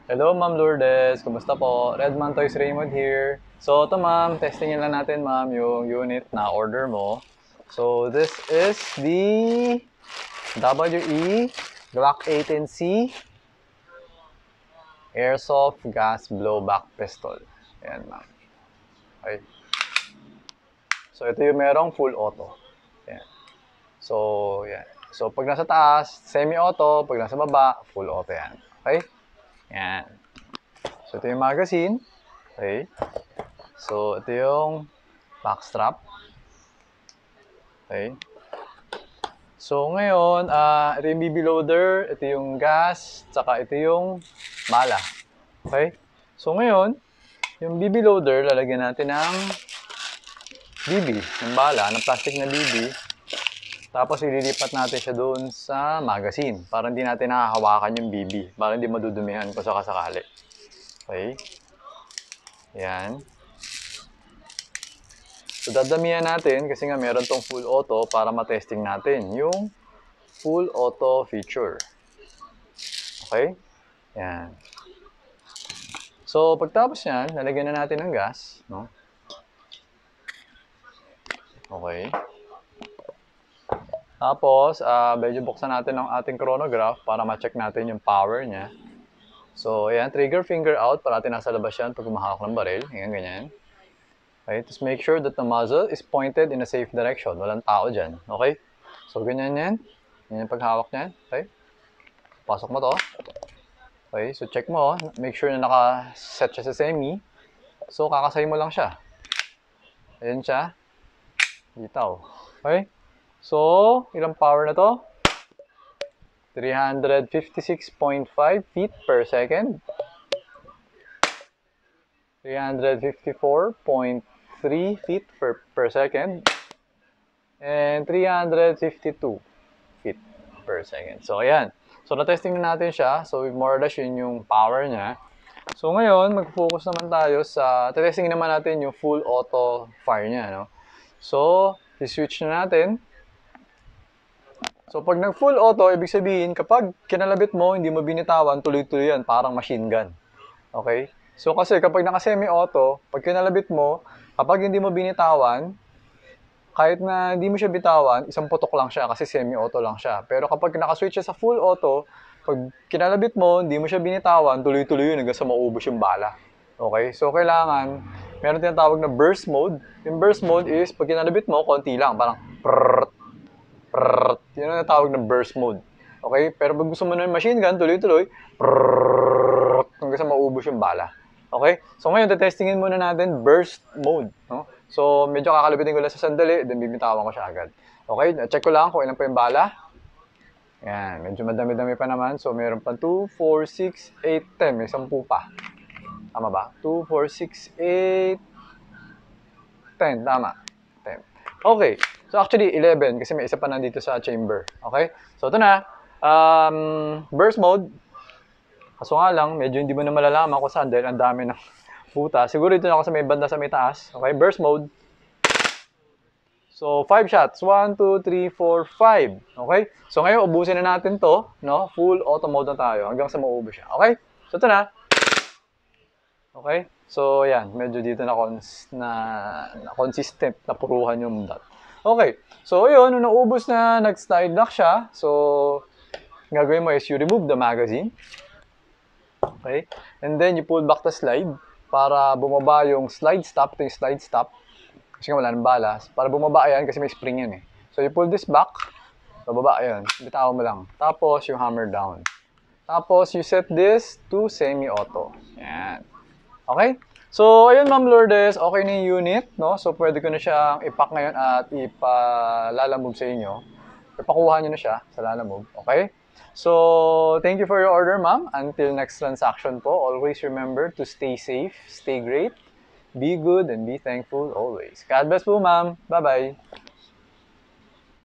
Hello, Ma'am Lourdes. Kumusta po? Redman Toys Raymond here. So, ito ma'am, testingin lang natin ma'am yung unit na order mo. So, this is the WE Glock 18C Airsoft Gas Blowback Pistol. Ayan ma'am. Okay. So, ito yung merong full auto. Ayan. So, yan. So, pag nasa taas, semi-auto. Pag nasa baba, full auto yan. Okay? Yan. So, ito yung magazine. Okay. So, ito yung backstrap. Okay. So, ngayon, ito yung BB loader, ito yung gas, tsaka ito yung bala. Okay? So, ngayon, yung BB loader, lalagyan natin ng BB, ng bala, ng plastic na BB. Tapos, ililipat natin siya doon sa magazine para hindi natin nakahawakan yung BB, para hindi madudumihan kung sakasakali. Okay? Yan. So, dadamihan natin kasi nga meron tong full auto para matesting natin yung full auto feature. Okay? Yan. So, pagtapos yan, lalagyan na natin ng gas. No? Okay. Tapos, medyo buksan natin ang ating chronograph para ma-check natin yung power niya. So, ayan, trigger finger out, parati nasa labas yan pag humahawak ng baril. Ayan, ganyan. Okay, just make sure that the muzzle is pointed in a safe direction. Walang tao dyan. Okay? So, ganyan yan. Yan yung paghawak niyan. Okay? Pasok mo to. Okay, so check mo. Make sure na naka-set siya sa semi. So, kakasay mo lang siya. Ayan siya. Bitaw. Okay? So, ilang power na to? 356.5 feet per second. 354.3 feet per second. And 352 feet per second. So, ayan. So, na-testing na natin siya. So, more or less yun yung power niya. So, ngayon, mag-focus naman tayo sa, testing naman natin yung full auto fire niya, no? So, i-switch na natin. So, pag nag-full auto, ibig sabihin, kapag kinalabit mo, hindi mo binitawan, tuloy-tuloy yan, parang machine gun. Okay? So, kasi kapag naka-semi-auto, pag kinalabit mo, kapag hindi mo binitawan, kahit na hindi mo siya bitawan, isang putok lang siya kasi semi-auto lang siya. Pero kapag naka-switch siya sa full auto, pag kinalabit mo, hindi mo siya binitawan, tuloy-tuloy yun hanggang sa maubos yung bala. Okay? So, kailangan, meron tinatawag na burst mode. Yung burst mode is, pag kinalabit mo, konti lang, parang prrrrt, prrrrt. Yun ang natawag na burst mode. Okay? Pero pag gusto mo na yung machine gun, tuloy-tuloy, prrrrt, hanggang sa maubos yung bala. Okay? So, ngayon, testingin muna natin burst mode. No? So, medyo kakalabitin ko lang sa sandali, then bibitawan ko siya agad. Okay? Check ko lang kung ilan pa yung bala. Yan, medyo madami-dami pa naman. So, meron pa 2, 4, 6, 8, 10. May 10 pa. Tama ba? 2, 4, 6, 8, 10. Tama. 10. Okay. So, actually, 11 kasi may isa pa nandito sa chamber. Okay? So, ito na. Burst mode. Kaso nga lang, medyo hindi mo na malalaman kung saan dahil ang dami ng puta. Siguro ito na ako sa may banda sa may taas. Okay? Burst mode. So, 5 shots. 1, 2, 3, 4, 5. Okay? So, ngayon, ubusin na natin to. No? Full auto mode na tayo hanggang sa maubos siya. Okay? So, ito na. Okay? So, yan. Medyo dito na consistent na puruhan yung dot. Okay. So, yun. Nung naubos na, nag-slide lock siya. So, gagawin mo is you remove the magazine. Okay? And then, you pull back the slide para bumaba yung slide stop. Ito yung slide stop. Kasi nga wala ng balas. Para bumaba yan kasi may spring yan eh. So, you pull this back. Bababa yan. Bitawan mo lang. Tapos, yung hammer down. Tapos, you set this to semi-auto. Yan. Okay? So, ayun Ma'am Lourdes. Okay na yung unit. No? So, pwede ko na siyang ipack ngayon at ipalalamove sa inyo. Ipakuha nyo na siya sa lalamove. Okay? So, thank you for your order, ma'am. Until next transaction po, always remember to stay safe, stay great, be good, and be thankful always. God bless po, ma'am. Bye-bye.